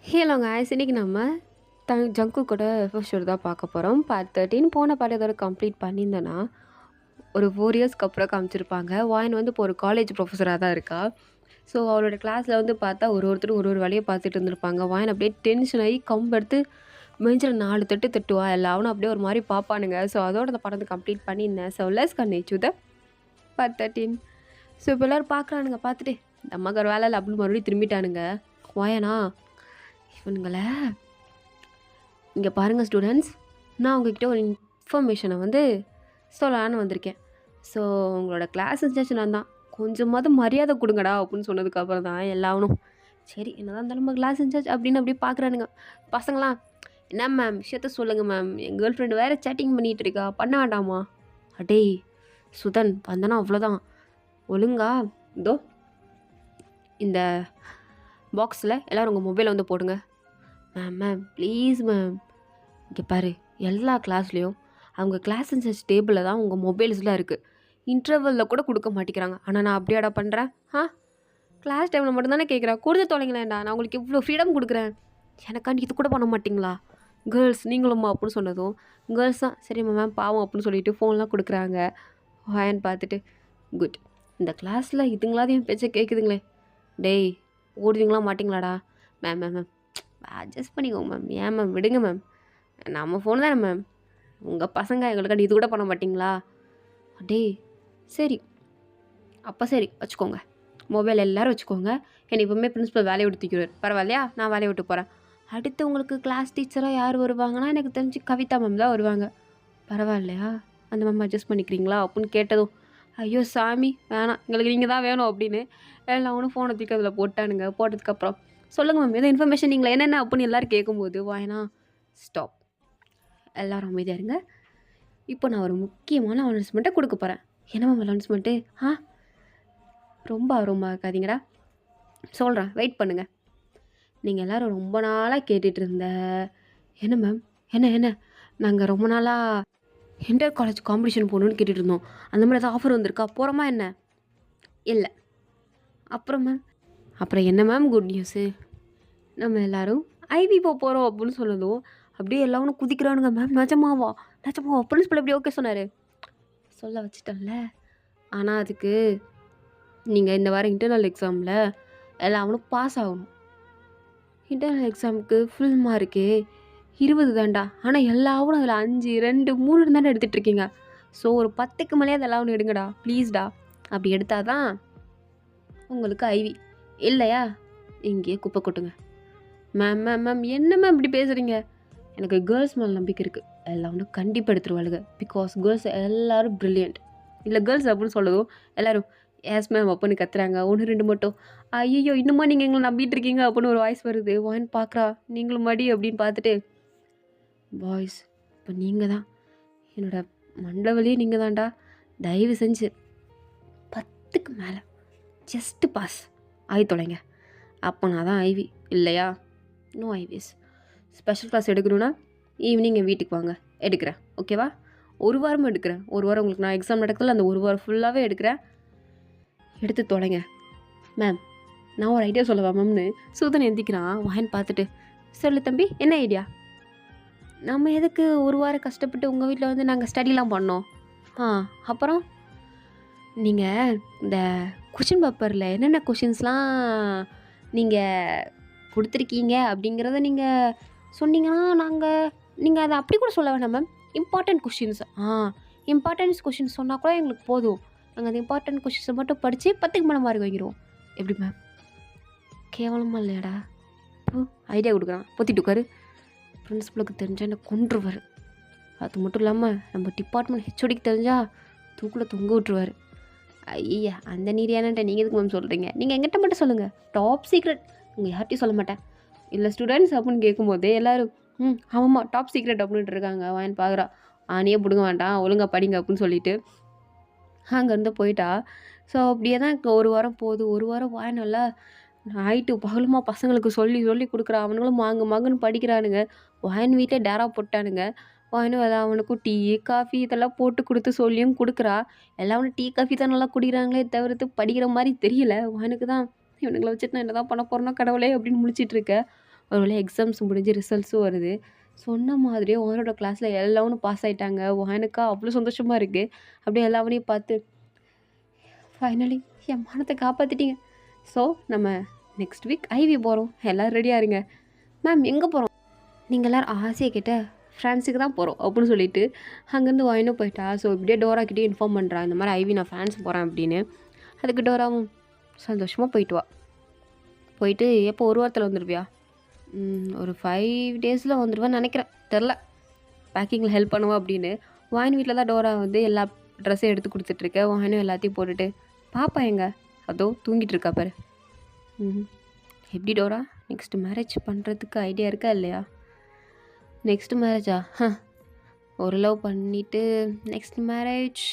Hello guys, இன்னைக்கு நம்ம ஜங்குக்கோட first show தான் பார்க்க போகிறோம். பார்ட் 13 போன பாட்டு இதோட கம்ப்ளீட் பண்ணியிருந்தேன்னா ஒரு 4 இயர்ஸ்க்கு அப்புறம் காமிச்சிருப்பாங்க. வாயின் வந்து இப்போ ஒரு காலேஜ் ப்ரொஃபஸராக தான் இருக்கா. ஸோ அவளோட கிளாஸில் வந்து பார்த்தா ஒருத்தரும் ஒரு வேலையை பார்த்துட்டு இருந்திருப்பாங்க. வாயின் அப்படியே டென்ஷன் ஆகி கம்பெடுத்து பெஞ்சில் 4 தட்டு தட்டுவா. எல்லாவனும் அப்படியே ஒரு மாதிரி பார்ப்பானுங்க. ஸோ அதோட அந்த படத்தை கம்ப்ளீட் பண்ணியிருந்தேன். So let's continue the part 13. So இப்போ எல்லோரும் பார்க்குறானுங்க. பார்த்துட்டு இந்த அம்மாக்கு ஒரு வேலை இல்லை அப்படின்னு மறுபடியும் திரும்பிட்டானுங்க. வாயனா இவனுங்கள இங்கே பாருங்கள் ஸ்டூடெண்ட்ஸ், நான் உங்ககிட்ட ஒரு இன்ஃபர்மேஷனை வந்து சொல்லலான்னு வந்திருக்கேன். ஸோ உங்களோட கிளாஸ் இன்சார்ஜ் நான் தான், கொஞ்சமாவது மரியாதை கொடுங்கடா அப்படின்னு சொன்னதுக்கப்புறம் தான் எல்லாவனும் சரி என்னதான் இருந்தாலும் நம்ம கிளாஸ் இன்சார்ஜ் அப்படின்னு அப்படியே பார்க்குறானுங்க. பசங்களாம் என்ன மேம் விஷயத்த சொல்லுங்கள் மேம், என் கேர்ள் ஃப்ரெண்டு வேறு சேட்டிங் பண்ணிகிட்டு இருக்கா, பண்ண வேண்டாமா? அடேய் சுதன் வந்தனா அவ்வளோதான், ஒழுங்கா இதோ இந்த பாக்ஸில் எல்லோரும் உங்கள் மொபைலை வந்து போடுங்க. மேம் ப்ளீஸ் மேம், இங்கே பாரு எல்லா கிளாஸ்லேயும் அவங்க கிளாஸ் இன்சார்ஜ் டேபிளில் தான் உங்கள் மொபைல்ஸ்லாம் இருக்குது. இன்டர்வலில் கூட கொடுக்க மாட்டேங்கிறாங்க. ஆனால் நான் அப்படியாடா பண்ணுறேன்? கிளாஸ் டைமில் மட்டும்தானே கேட்குறேன், கொடுத்து தொலைங்களேன்டா, நான் உங்களுக்கு இவ்வளோ ஃப்ரீடம் கொடுக்குறேன், எனக்காண்டி இது கூட பண்ண மாட்டிங்களா? கேர்ள்ஸ் நீங்களும்மா அப்படின்னு சொன்னதும் கேர்ள்ஸ் தான் சரிம்மா மேம் பாவம் அப்படின்னு சொல்லிட்டு ஃபோன்லாம் கொடுக்குறாங்க. வாயன்னு பார்த்துட்டு குட், இந்த கிளாஸில் இதுங்களாவது என் பேச்சை கேட்குதுங்களே, டேய் ஓடுவீங்களா மாட்டிங்களாடா? மேம் மேம் மேம் அட்ஜஸ்ட் பண்ணிக்கோங்க மேம், ஏன் மேம் விடுங்க மேம், நம்ம ஃபோன் தானே மேம், உங்கள் பசங்க எங்களுக்காண்டி இது கூட பண்ண மாட்டிங்களா? டேய் சரி அப்போ சரி வச்சுக்கோங்க, மொபைல் எல்லோரும் வச்சுக்கோங்க, என்னை இப்போவுமே பிரின்ஸிபல் வேலையை விட்டு தூக்கிடுவார், பரவாயில்லையா? நான் வேலையை விட்டு போகிறேன். அடுத்து உங்களுக்கு கிளாஸ் டீச்சராக யார் வருவாங்கன்னா எனக்கு தெரிஞ்சு கவிதா மேம் தான் வருவாங்க, பரவாயில்லையா? அந்த மேம் அட்ஜஸ்ட் பண்ணிக்கிறீங்களா அப்படின்னு கேட்டதும் ஐயோ சாமி வேணாம், எங்களுக்கு நீங்கள் தான் வேணும் அப்படின்னு எல்லாம் ஒன்றும் ஃபோனை தூக்கி அதில் போட்டானுங்க. போட்டதுக்கப்புறம் சொல்லுங்கள் மேம் எதோ இன்ஃபர்மேஷன் நீங்கள் என்னென்ன அப்படின்னு எல்லோரும் கேட்கும்போது வாயினா ஸ்டாப், எல்லோரும் அமைதியாக இருங்க. இப்போ நான் ஒரு முக்கியமான அனௌன்ஸ்மெண்ட்டை கொடுக்க போகிறேன். என்ன மேம் அனௌன்ஸ்மெண்ட்டு? ரொம்ப ஆர்வமாக இருக்காதீங்கடா, சொல்கிறேன் வெயிட் பண்ணுங்கள். நீங்கள் எல்லோரும் ரொம்ப நாளாக கேட்டுட்டு இருந்த என்ன மேம் என்ன என்ன நாங்கள் ரொம்ப நாளாக இன்டர் காலேஜ் காம்படிஷன் போகணுன்னு கேட்டுட்டு இருந்தோம், அந்த மாதிரி ஏதாவது ஆஃபர் வந்திருக்கா, போகிறோமா என்ன? இல்லை. அப்புறம் மேம் அப்புறம் என்ன மேம் குட் நியூஸு, நம்ம எல்லோரும் ஐவி போகிறோம் அப்படின்னு சொன்னதும் அப்படியே எல்லோரும் குதிக்கிறானுங்க. மேம் நிஜமாவா நிஜமாவா? பிரின்ஸிபல் எப்படி ஓகே சொன்னார்? சொல்ல வச்சுட்டேன்ல. ஆனால் அதுக்கு நீங்கள் இந்த வாரம் இன்டர்னல் எக்ஸாமில் எல்லாவனும் பாஸ் ஆகணும். இன்டர்னல் எக்ஸாமுக்கு ஃபுல் மார்க்கு 20 தான்டா, ஆனால் எல்லாவனும் அதில் 5, 2, 3 தானே எடுத்துகிட்டு இருக்கீங்க. ஸோ ஒரு 10க்கு மேலே அதெல்லாம் ஒன்று எடுங்கடா ப்ளீஸ்டா, அப்படி எடுத்தால் தான் உங்களுக்கு ஐவி, இல்லையா இங்கேயே குப்பை கொட்டுங்க. மேம் மேம் மேம் என்ன மேம் இப்படி பேசுகிறீங்க? எனக்கு கேர்ள்ஸ் மேலே நம்பிக்கை இருக்குது, எல்லாம் ஒன்று கண்டிப்பாக எடுத்துருவாளுங்க, பிகாஸ் கேர்ள்ஸ் எல்லோரும் ப்ரில்லியண்ட். இல்லை கேர்ள்ஸ் அப்படின்னு சொல்லதும் எல்லோரும் எஸ் மேம் அப்படின்னு கத்துறாங்க. 1, 2 மட்டும் ஐயோ இன்னுமா நீங்கள் எங்களை நம்பிட்டு இருக்கீங்க அப்படின்னு ஒரு வாய்ஸ் வருது. வான்னு பார்க்குறா, நீங்களும் மடி அப்படின்னு பார்த்துட்டு பாய்ஸ் இப்போ நீங்கள் தான் என்னோட மண்டவழியே, நீங்கள் தான்டா, தயவு செஞ்சு 10க்கு மேலே ஜஸ்ட்டு பாஸ் ஆகி தொலைங்க, அப்போ நான் தான் ஐவி, இல்லையா நோ ஐவிஸ். ஸ்பெஷல் கிளாஸ் எடுக்கணுன்னா ஈவினிங் என் வீட்டுக்கு வாங்க, எடுக்கிறேன் ஓகேவா? ஒரு வாரமும் எடுக்கிறேன், ஒரு வாரம் உங்களுக்கு நான் எக்ஸாம் நடக்கல, அந்த ஒரு வாரம் ஃபுல்லாகவே எடுக்கிறேன், எடுத்து தொலைங்க. மேம் நான் ஒரு ஐடியா சொல்லவா மேம்னு சூதன் எந்திக்கிறான். வான்னு பார்த்துட்டு சொல்லு தம்பி என்ன ஐடியா? நம்ம எதுக்கு ஒரு வாரம் கஷ்டப்பட்டு உங்கள் வீட்டில் வந்து நாங்கள் ஸ்டடிலாம் பண்ணோம்? அப்புறம் நீங்கள் இந்த கொஷின் பேப்பரில் என்னென்ன கொஷின்ஸ்லாம் நீங்கள் கொடுத்துருக்கீங்க அப்படிங்கிறத நீங்கள் சொன்னீங்கன்னா நீங்கள் அதை அப்படி கூட சொல்ல வேண்டாம் ma'am, important questions importance questions சொன்னால் கூட எங்களுக்கு போதும், நாங்கள் அந்த இம்பார்ட்டன்ட் கொஷின்ஸை மட்டும் படித்து 10க்கு மேலே மார்க் வாங்கிடுவோம். எப்படி மேம்? கேவலமாக இல்லையாடா? ஐடியா கொடுக்குறான், பொத்திட்டு உட்காரு, பிரின்ஸிபலுக்கு தெரிஞ்சால் என்ன கொன்றுவார். அது மட்டும் இல்லாமல் நம்ம டிபார்ட்மெண்ட் ஹெச்ஓடிக்கு தெரிஞ்சால் தூக்கில் தொங்க விட்டுருவார். ஐயா அந்த நீரியானன்ட்ட நீங்கள் எதுக்கு மேம் சொல்கிறீங்க? நீங்கள் எங்கிட்ட மட்டும் சொல்லுங்கள், டாப் சீக்ரெட், உங்கள் யார்ட்டையும் சொல்ல மாட்டேன். இல்லை ஸ்டூடெண்ட்ஸ் அப்படின்னு கேட்கும்போதே எல்லோரும் ஆமாம்மா டாப் சீக்ரெட் அப்படின்ட்டு இருக்காங்க. வான்னு பார்க்குறா, ஆனியே பிடுங்க வேண்டாம் ஒழுங்காக படிங்க அப்படின்னு சொல்லிட்டு அங்கேருந்து போயிட்டா. ஸோ அப்படியே தான் ஒரு வாரம் போகுது. ஒரு வாரம் வாய் நல்லா நைட்டு பகலுமா பசங்களுக்கு சொல்லி சொல்லி கொடுக்குறா. அவனுங்களும் மங்குன்னு படிக்கிறானுங்க. வாயன் வீட்டில் டேரா போட்டானுங்க. வாயினும் அவனுக்கும் டீ காஃபி இதெல்லாம் போட்டு கொடுத்து சொல்லியும் கொடுக்குறா. எல்லாம் டீ காஃபி தான் நல்லா குடிக்கிறாங்களே தவிர்த்து படிக்கிற மாதிரி தெரியல. வாயனுக்கு தான் இவனுங்களை வச்சுட்டு நான் என்ன தான் பண்ண போகிறேன்னா கடவுளே அப்படின்னு முழிச்சிட்ருக்க. ஒரு வேளை எக்ஸாம்ஸ் முடிஞ்சு ரிசல்ட்ஸும் வருது. சொன்ன மாதிரியே ஒயனோட கிளாஸில் எல்லாவனும் பாஸ் ஆயிட்டாங்க. ஒயனுக்கா அவ்வளோ சந்தோஷமாக இருக்குது. அப்படியே எல்லாவனையும் பார்த்து ஃபைனலி என் மானத்தை காப்பாற்றிட்டீங்க. ஸோ நம்ம நெக்ஸ்ட் வீக் ஐவி போகிறோம், எல்லோரும் ரெடியாக இருங்க. மேம் எங்கே போகிறோம்? நீங்கள் எல்லோரும் ஆசையை கேட்ட ஃப்ரான்ஸுக்கு தான் போகிறோம் அப்படின்னு சொல்லிட்டு அங்கேருந்து ஒயனும் போயிட்டா. ஸோ இப்படியே டோராக்கிட்டே இன்ஃபார்ம் பண்ணுறா, இந்த மாதிரி ஐவி நான் ஃப்ரான்ஸ் போகிறேன் அப்படின்னு. அதுக்கு டோராவும் சந்தோஷமாக போயிட்டு வா. போயிட்டு எப்போ ஒரு வாரத்தில் வந்துடுவியா? ஒரு 5 டேஸில் வந்துடுவேன்னு நினைக்கிறேன், தெரில. பேக்கிங்கில் ஹெல்ப் பண்ணுவா அப்படின்னு. வாயின் வீட்டில் தான் டோரா வந்து எல்லா ட்ரெஸ்ஸையும் எடுத்து கொடுத்துட்ருக்கேன். வாயினும் எல்லாத்தையும் போட்டுட்டு பாப்பா எங்க அதோ தூங்கிட்டு இருக்கா பாரு. எப்படி டோரா நெக்ஸ்ட்டு மேரேஜ் பண்ணுறதுக்கு ஐடியா இருக்கா இல்லையா? நெக்ஸ்ட் மேரேஜா? ஒரு லவ் பண்ணிவிட்டு நெக்ஸ்ட் மேரேஜ்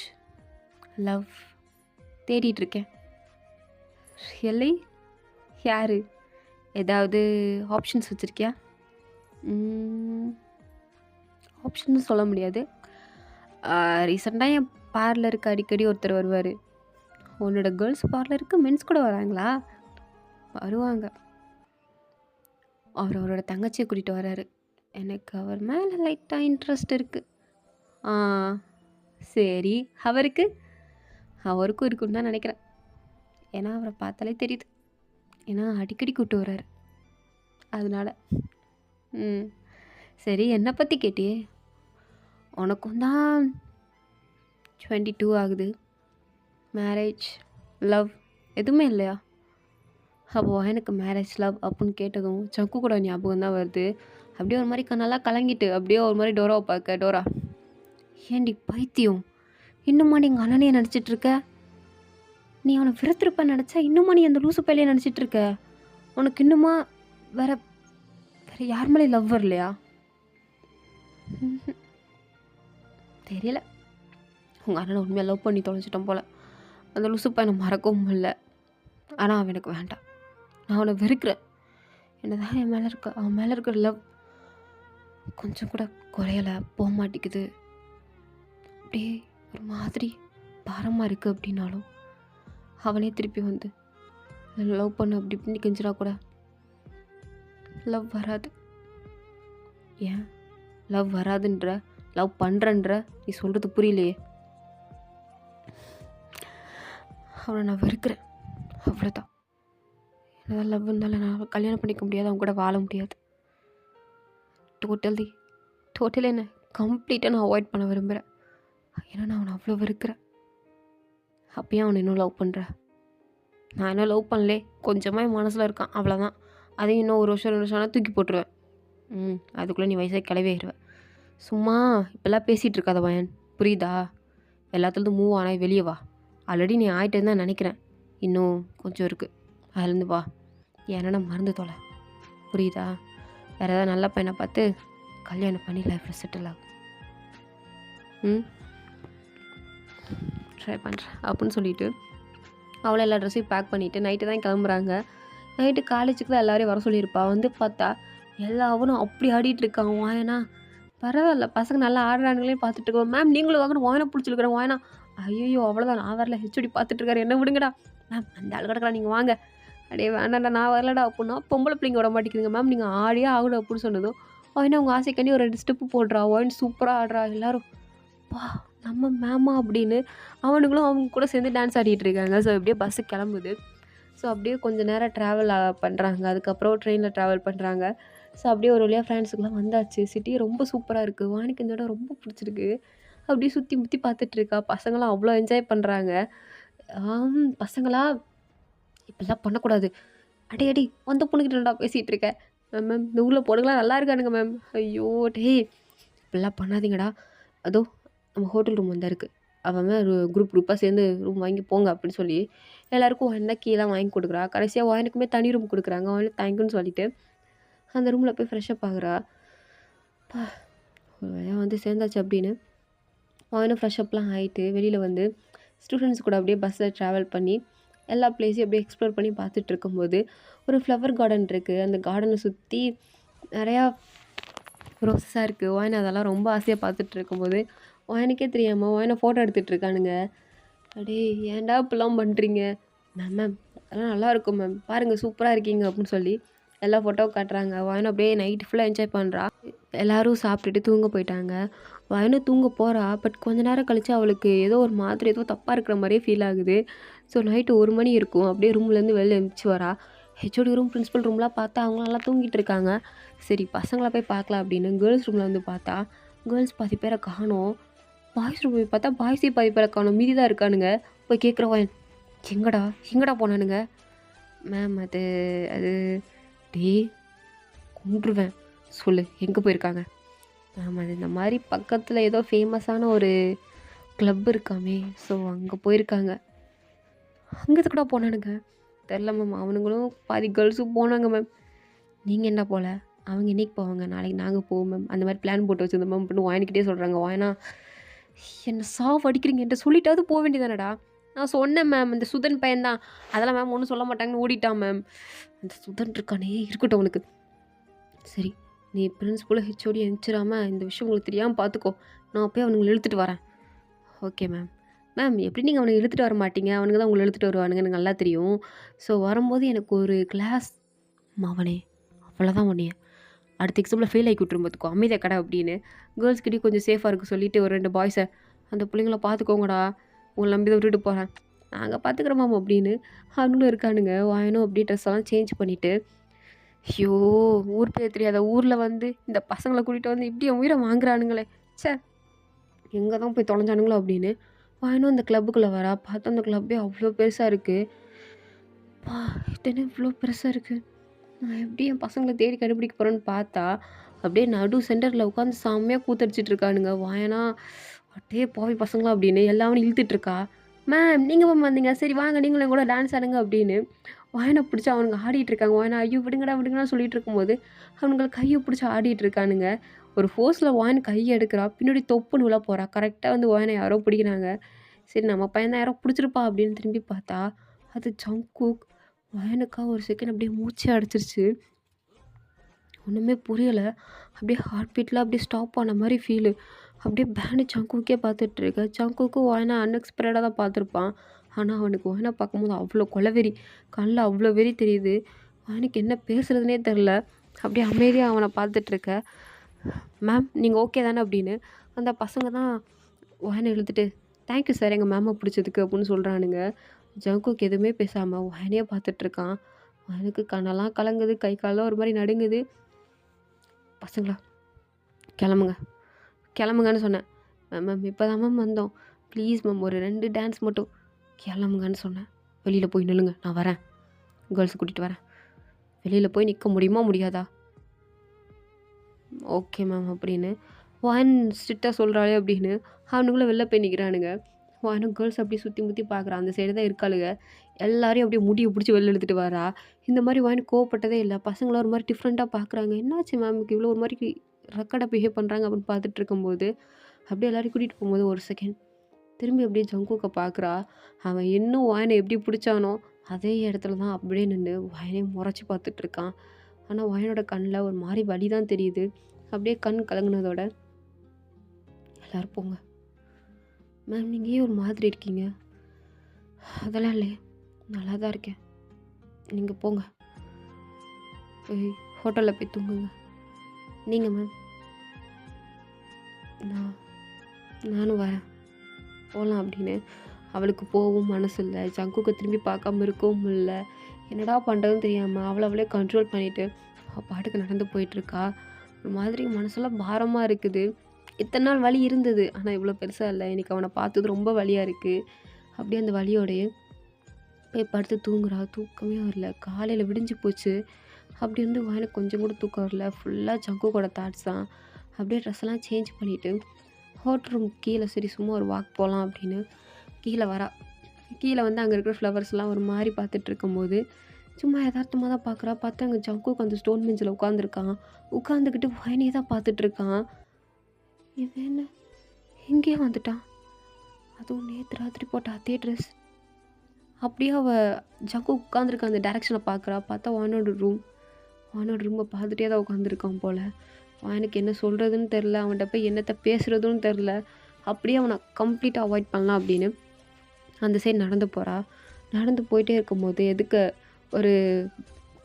லவ் தேடிட்டுருக்கேன். ரியலி? யார்? ஏதாவது ஆப்ஷன்ஸ் வச்சுருக்கியா? ஆப்ஷன்னு சொல்ல முடியாது. ரீசெண்டாக என் பார்லருக்கு அடிக்கடி ஒருத்தர் வருவார். உன்னோட கேர்ள்ஸ் பார்லருக்கு மென்ஸ் கூட வராங்களா? வருவாங்க. அவரோட தங்கச்சியை கூட்டிகிட்டு வராரு. எனக்கு அவர் மேலே லைட்டாக இன்ட்ரெஸ்ட் இருக்குது. சரி, அவருக்கும் இருக்குன்னு தான் நினைக்கிறேன். ஏன்னா அவரை பார்த்தாலே தெரியுது. ஏன்னா அடிக்கடி கூப்பிட்டு வர்றாரு, அதனால. சரி, என்னை பற்றி கேட்டியே. உனக்கும் தான் 22 ஆகுது. மேரேஜ் லவ் எதுவுமே இல்லையா? அப்போ எனக்கு மேரேஜ் லவ் அப்படின்னு கேட்டதும் சக்கு கூட ஞாபகம் தான் வருது. அப்படியே ஒரு மாதிரி கண்ணெல்லாம் கலங்கிட்டு அப்படியே ஒரு மாதிரி டோராவை பார்க்க. டோரா, ஏண்டி பைத்தியம், இன்னுமா நீ எங்கள் அண்ணனையே நினச்சிட்ருக்க? நீ அவனை விருத்திருப்ப நினச்சா இன்னுமா நீ அந்த லூசு பையிலே நினச்சிட்ருக்க? உனக்கு இன்னுமா வேற யார் மேலே லவ் வரலையா? தெரியல, உங்கள் அண்ணனை உண்மையாக லவ் பண்ணி தொலைச்சிட்டோம் போல். அந்த லூசு பையனை மறக்கவும் இல்லை. ஆனால் அவன் எனக்கு வேண்டாம், நான் அவனை வெறுக்கிறேன். என்னதான் என் மேலே இருக்க அவன் மேலே இருக்கிற லவ் கொஞ்சம் கூட குறையலை, போக மாட்டேங்குது. அப்படியே ஒரு மாதிரி பாரமாக இருக்குது. அப்படின்னாலும் அவனே திருப்பி வந்து லவ் பண்ண அப்படி இப்படின்னு கெஞ்சினா கூட லவ் வராது. ஏன் லவ் வராதுன்ற? லவ் பண்ணுறன்ற? நீ சொல்கிறது புரியலையே. அவனை நான் வெறுக்கிறேன், அவ்வளோதான். என்னதான் லவ் இருந்தாலும் நான் கல்யாணம் பண்ணிக்க முடியாது, அவங்க கூட வாழ முடியாது. டோட்டலி என்ன கம்ப்ளீட்டாக நான் அவாய்ட் பண்ண விரும்புகிறேன். ஏன்னா நான் அவனை அவ்வளோ வெறுக்கிறேன். அப்பயே அவனை இன்னும் லவ் பண்ணுறேன். நான் இன்னும் லவ் பண்ணலே, கொஞ்சமாக என் மனசில் இருக்கான், அவ்வளோதான். அதையும் இன்னும் 1 வருஷம் 2 வருஷம் ஆனால் தூக்கி போட்டுருவேன். அதுக்குள்ளே நீ வயசாக கிளவி ஆயிடுவேன். சும்மா இப்போல்லாம் பேசிகிட்டு இருக்காத வயன், புரியுதா? எல்லாத்துலேருந்து மூவ் ஆனால் வெளியே வா. ஆல்ரெடி நீ ஆகிட்டேன்னு தான் நினைக்கிறேன், இன்னும் கொஞ்சம் இருக்குது. அதுலேருந்து வா, ஏன்னா மறந்து தொலை, புரியுதா? வேறு ஏதாவது நல்ல பையனை பார்த்து கல்யாணம் பண்ணி லைஃப்பில் செட்டில் ஆகும். ட்ரை பண்ணுறேன் அப்படின்னு சொல்லிவிட்டு அவளை எல்லா ட்ரெஸ்ஸையும் பேக் பண்ணிவிட்டு நைட்டு தான் கிளம்புறாங்க. நைட்டு காலேஜுக்கு தான் எல்லோரையும் வர சொல்லியிருப்பா. வந்து பார்த்தா எல்லாவனும் அப்படி ஆடிட்டு இருக்கான். வாயனா பரவாயில்ல, பசங்க நல்லா ஆடுறானுங்களே பார்த்துட்டு இருக்கோம். மேம் நீங்களும் வாங்கணும், வாயனா பிடிச்சிருக்கிறேன். வாயனா ஐயோ அவ்வளோதான், நான் வரல, ஹெச்ஓடி பார்த்துட்ருக்காரு, என்ன விடுங்கடா. மேம் அந்த ஆள் கிடக்குறா, நீங்கள் வாங்க. அப்படியே வேண்டாம்டா நான் வரலடா அப்படின்னா. பொம்பளை பிள்ளைங்க விட மாட்டேங்குதுங்க மேம், நீங்கள் ஆடியே ஆகணும் அப்படின்னு சொன்னதும் வாயினா உங்கள் ஆசைக்காண்டி ஒரு 2 ஸ்டெப்பு போடுறா. வாயின் சூப்பராக ஆடுறா. எல்லோரும் வா நம்ம மேமா அப்படின்னு அவனுங்களும் அவங்க கூட சேர்ந்து டான்ஸ் ஆடிட்டு இருக்காங்க. ஸோ அப்படியே பஸ்ஸு கிளம்புது. ஸோ அப்படியே கொஞ்சம் நேரம் ட்ராவல் பண்ணுறாங்க. அதுக்கப்புறம் ட்ரெயினில் ட்ராவல் பண்ணுறாங்க. ஸோ அப்படியே ஒரு வழியாக ஃப்ரான்ஸுக்குலாம் வந்தாச்சு. சிட்டி ரொம்ப சூப்பராக இருக்குது. வாணிக்கு இந்த இடம் ரொம்ப பிடிச்சிருக்கு. அப்படியே சுற்றி முற்றி பார்த்துட்ருக்கா. பசங்களாம் அவ்வளோ என்ஜாய் பண்ணுறாங்க. பசங்களா இப்படிலாம் பண்ணக்கூடாது. அடி அடி வந்த பொண்ணுக்கிட்ட என்னடா பேசிகிட்டு இருக்க? மேம் இந்த ஊரில் பொண்ணுங்களாம் நல்லா இருக்கானுங்க மேம். ஐயோ டேய் இப்படிலாம் பண்ணாதீங்கடா. அதோ நம்ம ஹோட்டல் ரூம் வந்தா இருக்குது, அவன் ஒரு குரூப்பாக சேர்ந்து ரூம் வாங்கி போங்க அப்படின்னு சொல்லி எல்லாேருக்கும் வாங்கினா கீழே வாங்கி கொடுக்குறா. கடைசியாக வாயினுக்குமே தனி ரூம் கொடுக்குறாங்க. அவனே தேங்க்யூன்னு சொல்லிவிட்டு அந்த ரூமில் போய் ஃப்ரெஷ்ஷப் ஆகுறா. ஒரு வழியாக வந்து சேர்ந்தாச்சு அப்படின்னு அவனும் ஃப்ரெஷ்அப்லாம் ஆகிட்டு வெளியில் வந்து ஸ்டூடெண்ட்ஸ் கூட அப்படியே பஸ்ஸில் ட்ராவல் பண்ணி எல்லா பிளேஸையும் அப்படியே எக்ஸ்ப்ளோர் பண்ணி பார்த்துட்டு இருக்கும்போது ஒரு ஃப்ளவர் கார்டன் இருக்குது. அந்த கார்டனை சுற்றி நிறையா ரோஸஸாக இருக்குது. வாயின் அதெல்லாம் ரொம்ப ஆசையாக பார்த்துட்டு இருக்கும்போது வாயனுக்கே தெரியாமல் வாயனை ஃபோட்டோ எடுத்துகிட்டு இருக்கானுங்க. அடே ஏன்டா இப்படிலாம் பண்ணுறீங்க? மேம் அதெல்லாம் நல்லாயிருக்கும் மேம், பாருங்கள் சூப்பராக இருக்கீங்க அப்படின்னு சொல்லி எல்லா ஃபோட்டோவும் காட்டுறாங்க. வாயனும் அப்படியே நைட்டு ஃபுல்லாக என்ஜாய் பண்ணுறா. எல்லாரும் சாப்பிட்டுட்டு தூங்க போயிட்டாங்க. வாயனும் தூங்க போகிறா. பட் கொஞ்ச நேரம் கழிச்சு அவளுக்கு ஏதோ ஒரு மாதிரி ஏதோ தப்பாக இருக்கிற மாதிரியே ஃபீல் ஆகுது. ஸோ நைட்டு 1 மணி இருக்கும். அப்படியே ரூம்லேருந்து வெளில எந்திரிச்சு வரா. ஹெச்ஓடி ரூம், பிரின்சிபல் ரூம்லாம் பார்த்தா அவங்களாம் நல்லா தூங்கிட்டு இருக்காங்க. சரி பசங்கள போய் பார்க்கலாம் அப்படின்னு கேர்ள்ஸ் ரூமில் வந்து பார்த்தா, கேர்ள்ஸ் பாதி பேரை காணோம். பாய்ஸ் ரூம் போய் பார்த்தா பாய்ஸே பாதி பேரை காணோம். மீதி தான் இருக்கானுங்க. போய் கேட்குற வாயன், எங்கடா எங்கடா போனானுங்க? மேம் அது அது டேய் கொன்றுவேன். சொல்லு எங்கே போயிருக்காங்க? மேம் அது இந்த மாதிரி பக்கத்தில் ஏதோ ஃபேமஸான ஒரு கிளப் இருக்காமே, ஸோ அங்கே போயிருக்காங்க. அங்கே கூட போனானுங்க? தெரில மேம். அவனுங்களும் பாதி கேர்ள்ஸும் போனாங்க மேம். நீங்கள் என்ன போகல? அவங்க இன்னைக்கு போவாங்க, நாளைக்கு நாங்கள் போவோம் மேம். அந்த மாதிரி பிளான் போட்டு வச்சுருந்தோம் மேம் அப்படின்னு வாயனுக்கிட்டே சொல்கிறாங்க. வாயனா என்ன சாவ் அடிக்கிறீங்க, என்கிட்ட சொல்லிட்டாவது போக வேண்டியதானடா? நான் சொன்னேன் மேம், இந்த சுதன் பையன்தான், அதெல்லாம் மேம் ஒன்றும் சொல்ல மாட்டாங்கன்னு ஓடிட்டான் மேம். அந்த சுதன் இருக்கானே, இருக்கட்டும் அவனுக்கு. சரி நீ பிரின்சிபலும் ஹெச்ஓடி எழுந்திராம இந்த விஷயம் உங்களுக்கு தெரியாமல் பார்த்துக்கோ. நான் போய் அவனுங்களை இழுத்துட்டு வரேன். Okay ma'am. மேம் எப்படி நீங்கள் அவனை இழுத்துட்டு வர மாட்டீங்க? அவனுங்க தான் உங்களை இழுத்துட்டு வருவானுங்க, எனக்கு நல்லா தெரியும். ஸோ வரும்போது எனக்கு ஒரு கிளாஸ் மாவனே அவ்வளோதான் உன்னைய அடுத்த எக்ஸாமில் ஃபெயில் ஆகி விட்டுரும் பார்த்துக்கோ, அமைதியாக கடை அப்படின்னு கேர்ள்ஸ்கிட்டையும் கொஞ்சம் சேஃபாக இருக்க சொல்லிவிட்டு ஒரு 2 பாய்ஸை, அந்த பிள்ளைங்கள பார்த்துக்கோங்கடா, உங்களை நம்பி தான் விட்டுட்டு போகிறேன், நாங்கள் பார்த்துக்குறோம் மேம் அப்படின்னு அவனுங்களும் இருக்கானுங்க. வாயனும் அப்படியே ட்ரெஸ் எல்லாம் சேஞ்ச் பண்ணிவிட்டு, ஐயோ ஊர் பேர் தெரியாத ஊரில் வந்து இந்த பசங்களை கூட்டிகிட்டு வந்து இப்படி என் உயிரை வாங்குறானுங்களே, சே எங்கே தான் போய் தொலைஞ்சானுங்களோ அப்படின்னு வாயனும் அந்த கிளப்புக்குள்ளே வரா. பார்த்தா அந்த கிளப்பே அவ்வளோ பெருசாக இருக்குது. பா இது இவ்வளோ பெருசாக இருக்குது, நான் எப்படி என் பசங்களை தேடி கண்டுபிடிக்க போகிறேன்னு பார்த்தா, அப்படியே நடு சென்டரில் உட்காந்து செம்மையாக கூத்தடிச்சிட்டு இருக்கானுங்க. வாயனா அப்படியே போய் பசங்களா அப்படின்னு எல்லாமே இழுத்துட்டு இருக்கா. மேம் நீங்கள் மேம் வந்தீங்க, சரி வாங்க நீங்களும் கூட டான்ஸ் ஆடுங்க அப்படின்னு வாயனை பிடிச்சி அவனுங்க ஆடிட்டு இருக்காங்க. வாயனா ஐயோ விடுங்கடா விடுங்கடா சொல்லிட்டு இருக்கும்போது அவனுங்களுக்கு கையை பிடிச்சி ஆடிட்டு இருக்கானுங்க. ஒரு ஃபோர்ஸில் வாயன் கையை எடுக்கிறா, பின்னாடி தொப்புன்னு உள்ள போகிறா. கரெக்டாக வந்து வாயனை யாரோ பிடிக்கிறாங்க. சரி நம்ம பையன் தான் யாரோ பிடிச்சிருப்பா அப்படின்னு திரும்பி பார்த்தா அது ஜங்குக். வாயனுக்கா ஒரு செகண்ட் அப்படியே மூச்சே அடிச்சிருச்சு. ஒன்றுமே புரியலை. அப்படியே ஹார்ட் பீட்டில் அப்படியே ஸ்டாப் ஆன மாதிரி ஃபீலு. அப்படியே பேண்டு ஜங்குக்கே பார்த்துட்ருக்கேன். ஜங்குக்கும் வாயனா அன்எக்ஸ்பெக்டடாக தான் பார்த்துருப்பான். ஆனால் அவனுக்கு வாயனா பார்க்கும்போது அவ்வளோ கொலவெறி, கண்ணில் அவ்வளோ வெறி தெரியுது. வாயனுக்கு என்ன பேசுகிறதுனே தெரில. அப்படியே அமைதியாக அவனை பார்த்துட்ருக்க. மேம் நீங்கள் ஓகே தானே அப்படின்னு அந்த பசங்க தான் வாயனை இழுத்துட்டு, தேங்க்யூ சார் எங்கள் மேமை பிடிச்சதுக்கு அப்படின்னு சொல்கிறானுங்க. ஜங்குக்கு எதுவுமே பேசாமல் வாயனையே பார்த்துட்ருக்கான். வாயனுக்கு கண்ணெல்லாம் கலங்குது, கை காலெல்லாம் ஒரு மாதிரி நடுங்குது. பசங்களா கிளம்புங்க கிளம்புங்கன்னு சொன்னேன். மேம் மேம் இப்போ தான் மேம் வந்தோம், ப்ளீஸ் மேம் ஒரு 2 டான்ஸ் மட்டும், கிளம்புங்கன்னு சொன்னேன். வெளியில் போய் நில்லுங்க, நான் வரேன், கேர்ள்ஸை கூட்டிகிட்டு வரேன். வெளியில் போய் நிற்க முடியுமா முடியாதா? ஓகே மேம் அப்படின்னு வான் ஸ்ட்ரிக்டாக சொல்கிறாளே அப்படின்னு அவனுங்களும் வெளில போய் நிற்கிறானுங்க. வானும் கேர்ள்ஸ் அப்படியே சுற்றி முற்றி பார்க்குறான். அந்த சைடு தான் இருக்காளுங்க. எல்லாரையும் அப்படியே முடியை பிடிச்சி வெளில எடுத்துகிட்டு வரா. இந்த மாதிரி வாயின் கோவப்பட்டதே இல்லை. பசங்களாம் ஒரு மாதிரி டிஃப்ரெண்ட்டாக பார்க்குறாங்க. என்னாச்சு மேமுக்கு இவ்வளோ ஒரு மாதிரி ரெக்கார்டாக பிஹேவ் பண்ணுறாங்க அப்படின்னு பார்த்துட்டு இருக்கும்போது அப்படியே எல்லாரையும் கூட்டிகிட்டு போகும்போது ஒரு செகண்ட் திரும்பி அப்படியே ஜங்குக்கை பார்க்குறா. அவன் இன்னும் வாயனை எப்படி பிடிச்சானோ அதே இடத்துல தான் அப்படியே நின்று வாயனையும் முறைச்சி பார்த்துட்ருக்கான். ஆனால் வாயனோட கண்ணில் ஒரு மாதிரி வலி தான் தெரியுது. அப்படியே கண் கலங்குனதோட, எல்லோரும் போங்க. மேம் நீங்கள் ஏன் ஒரு மாதிரி இருக்கீங்க? அதெல்லாம் இல்லையே, நல்லா தான் இருக்கேன், நீங்கள் போங்க, போய் ஹோட்டலில் போய் தூங்குங்க. நீங்கள் மேம்? நானும் வரேன், போகலாம் அப்படின்னு அவளுக்கு போகவும் மனசு இல்லை. ஜங்குக்கு திரும்பி பார்க்காம இருக்கவும் இல்லை. என்னடா பண்ணுறதுன்னு தெரியாமல் அவளே கண்ட்ரோல் பண்ணிவிட்டு அவள் பாட்டுக்கு நடந்து போயிட்டுருக்கா. ஒரு மாதிரி மனசெல்லாம் பாரமாக இருக்குது. இத்தனை நாள் வலி இருந்தது, ஆனால் இவ்வளோ பெருசாக இல்லை. இன்றைக்கி அவனை பார்த்தது ரொம்ப வலியாக இருக்குது. அப்படியே அந்த வலியோடையே போய் படுத்து தூங்குறா. தூக்கமே வரல. காலையில் விடிஞ்சு போச்சு. அப்படி வந்து எனக்கு கொஞ்சம் கூட தூக்கம் வரல. ஃபுல்லாக ஜங்குக்கோட தாட்ஸ் தான். அப்படியே ட்ரெஸ்ஸெல்லாம் சேஞ்ச் பண்ணிவிட்டு ஹோட்டல் ரூம் கீழே சரி சும்மா ஒரு வாக் போகலாம் அப்படின்னு கீழே வரா. கீழே வந்து அங்கே இருக்கிற ஃப்ளவர்ஸ்லாம் ஒரு மாதிரி பார்த்துட்டு இருக்கும்போது சும்மா யதார்த்தமாக தான் பார்க்குறா. பார்த்தா அங்கே ஜங்குக்கு அந்த ஸ்டோன் பெஞ்சில் உட்காந்துருக்கான். உட்காந்துக்கிட்டு வயனையே தான் பார்த்துட்ருக்கான். இவன் என்ன எங்கேயே வந்துட்டான்? அதுவும் நேற்று ராத்திரி போட்ட அதே ட்ரெஸ். அப்படியே அவள் ஜங்கு உட்காந்துருக்க அந்த டேரெக்ஷனை பார்க்குறா. பார்த்தா வானோட ரூமை பார்த்துட்டே தான் உட்காந்துருக்கான் போல். எனக்கு என்ன சொல்கிறதுன்னு தெரில, அவன்கிட்ட போய் என்னத்தை பேசுகிறதுன்னு தெரில. அப்படியே அவனை கம்ப்ளீட்டாக அவாய்ட் பண்ணலாம் அப்படின்னு அந்த சைடு நடந்து போகிறா. நடந்து போயிட்டே இருக்கும்போது எதுக்கு ஒரு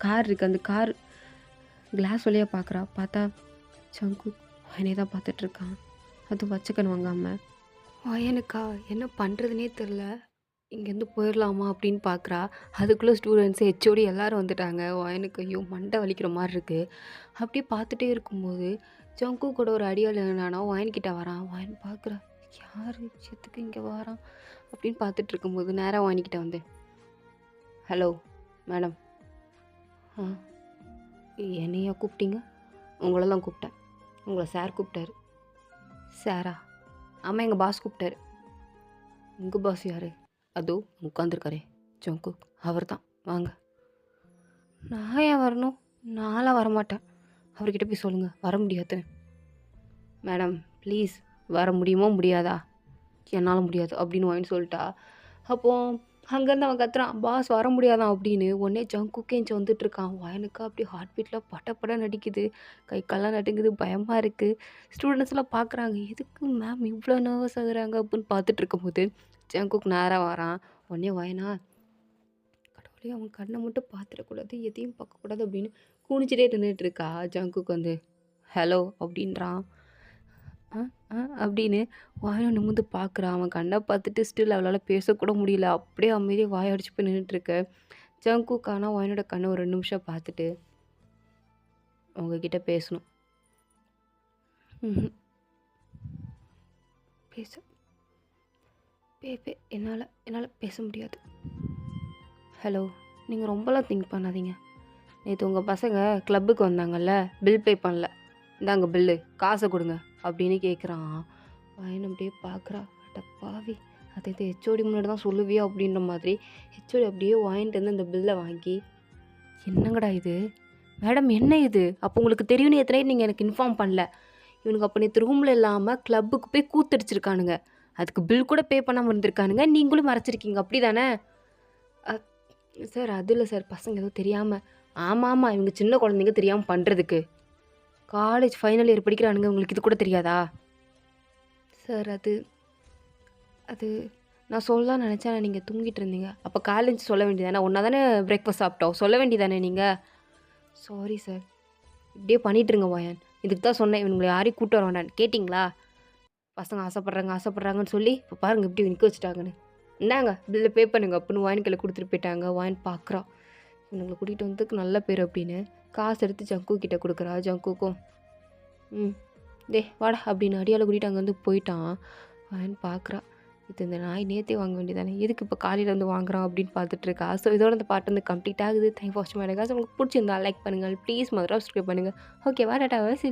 கார் இருக்குது. அந்த கார் கிளாஸ் வழியா பார்க்குறா. பார்த்தா ஜங்குக் வாயனே தான் பார்த்துட்ருக்கான். அதுவும் வச்சக்கன் வாங்காம. வாயனுக்கா என்ன பண்ணுறதுனே தெரில. இங்கேருந்து போயிடலாமா அப்படின்னு பார்க்குறா. அதுக்குள்ளே ஸ்டூடெண்ட்ஸு, ஹெச்ஓடி எல்லாரும் வந்துட்டாங்க. வாயனுக்கு ஐயோ மண்டை வலிக்கிற மாரி இருக்குது. அப்படியே பார்த்துட்டே இருக்கும்போது ஜங்குக்கோட ஒரு அடியாள் என்னன்னா வாயன்கிட்ட வரான். வாயன் பார்க்குறா. யார் விஷயத்துக்கு இங்கே வரான் அப்படின்னு பார்த்துட்டு இருக்கும்போது நேராக வாயன்கிட்ட வந்து, ஹலோ மேடம். ஆ என்னையா கூப்பிட்டீங்க? உங்கள தான் கூப்பிட்டேன். உங்களை சார் கூப்பிட்டாரு. சாரா? ஆமாம், எங்கள் பாஸ் கூப்பிட்டாரு. உங்கள் பாஸ் யார்? அதோ உட்காந்துருக்காரே ஜங்குக், அவர் தான். வாங்க. நான் ஏன் வரணும்? நான்லாம் வரமாட்டேன். அவர்கிட்ட போய் சொல்லுங்கள் வர முடியாது. மேடம் ப்ளீஸ், வர முடியுமோ முடியாதா? என்னால் முடியாது அப்படின்னு வாங்கி சொல்லிட்டா. அப்போது அங்கேருந்து அவன் கத்துறான், பாஸ் வர முடியாதான் அப்படின்னு. உடனே ஜங்குக்கே எஞ்சி வந்துட்டுருக்கான். வாயனுக்கா அப்படியே ஹார்ட் பீட்டில் பட நடிக்குது. கை கால்லாம் நடுங்குது, பயமாக இருக்குது. ஸ்டூடெண்ட்ஸ்லாம் பார்க்குறாங்க, எதுக்கு மேம் இவ்வளோ நர்வஸ் ஆகுறாங்க அப்படின்னு பார்த்துட்டு இருக்கும்போது ஜங்குக் நேராக வரான். உடனே வாயனா, கடவுளே அவன் கண்ணை மட்டும் பார்த்துடக்கூடாது, எதையும் பார்க்கக்கூடாது அப்படின்னு குனிச்சிட்டே நின்றுட்டுருக்கா. ஜங்குக் வந்து ஹலோ அப்படின்றான். ஆ ஆ அப்படின்னு வாயை நிமிர்ந்து பார்க்குறான். அவன் கண்ணை பார்த்துட்டு ஸ்டில் அவளால் பேசக்கூட முடியல. அப்படியே அமைதியாக வாய அடிச்சு போய் நின்றுட்டுருக்க. ஜங்குக் ஆனால் வாயனோட கண்ணை ஒரு 2 நிமிஷம் பார்த்துட்டு, உங்ககிட்ட பேசணும். ம்ஹும். பேச என்னால் பேச முடியாது. ஹலோ, நீங்கள் ரொம்பலாம் திங்க் பண்ணாதீங்க. நேற்று உங்கள் பசங்க கிளப்புக்கு வந்தாங்கல்ல, பில் பே பண்ணல, இந்தாங்க பில்லு, காசை கொடுங்க அப்படின்னு கேட்குறான். வாயன் அப்படியே பார்க்குறா. அட பாவி, அதை இது ஹெச்ஓடி முன்னாடி தான் சொல்லுவியா அப்படின்ற மாதிரி ஹெச்ஓடி அப்படியே வாங்கிட்டு வந்து அந்த பில்லை வாங்கி, என்னங்கடா இது மேடம், என்ன இது? அப்போ உங்களுக்கு தெரியும்னு எத்தனை நீங்கள் எனக்கு இன்ஃபார்ம் பண்ணல. இவனுக்கு அப்போ நேற்று ரூமில் இல்லாமல் கிளப்புக்கு போய் கூத்தடிச்சிருக்கானுங்க. அதுக்கு பில் கூட பே பண்ணாமல் இருந்திருக்கானுங்க. நீங்களும் மறைச்சிருக்கீங்க அப்படி தானே? சார் அது இல்லை சார், பசங்க ஏதோ தெரியாமல். ஆமாம், இவங்க சின்ன குழந்தைங்க தெரியாமல் பண்ணுறதுக்கு. காலேஜ் ஃபைனல் இயர் படிக்கிறானுங்க, உங்களுக்கு இது கூட தெரியாதா? சார் அது அது நான் சொல்லலாம்னு நினச்சேன், நீங்கள் தூங்கிட்டு இருந்தீங்க. அப்போ காலேஜ் சொல்ல வேண்டியதானே? ஒன்றா தானே பிரேக்ஃபாஸ்ட் சாப்பிட்டோம், சொல்ல வேண்டியதானே நீங்கள்? Sorry sir. இப்படியே பண்ணிட்டுருங்க வாயன். இதுக்கு தான் சொன்னேன் இவங்களை யாரையும் கூட்டு வர வேண்டான்னு. கேட்டிங்களா? பசங்க ஆசைப்பட்றாங்கன்னு சொல்லி இப்போ பாருங்கள் இப்படி நிற்க வச்சுட்டாங்கன்னு. இந்தாங்க பில்லை பே பண்ணுங்க அப்படின்னு வாயின் கையில் கொடுத்துட்டு போயிட்டாங்க. வாயின் பார்க்குறா, இவங்களை கூட்டிகிட்டு வந்ததுக்கு நல்ல பேர் அப்படின்னு காசு எடுத்து ஜங்கு கிட்டே கொடுக்குறா. ஜங்குக்கும் டே வாடா அப்படின்னு அடியால் கூட்டிகிட்டு அங்கே வந்து போயிட்டான். வாயின் பார்க்குறா, இது இந்த நாய் நேற்றே வாங்க வேண்டியதானே, எதுக்கு இப்போ காலையில் வந்து வாங்குறான் அப்படின்னு பார்த்துட்ருக்கா. ஸோ இதோட அந்த பாட்டு வந்து கம்ப்ளீட் ஆகுது. தேங்க் ஃபார் வாட்சிங் மை வீடியோஸ். உங்களுக்கு பிடிச்சிருந்தா லைக் பண்ணுங்கள் ப்ளீஸ், மதுரா சப்ஸ்கிரைப் பண்ணுங்கள். ஓகே, வாடாட்டா வயசு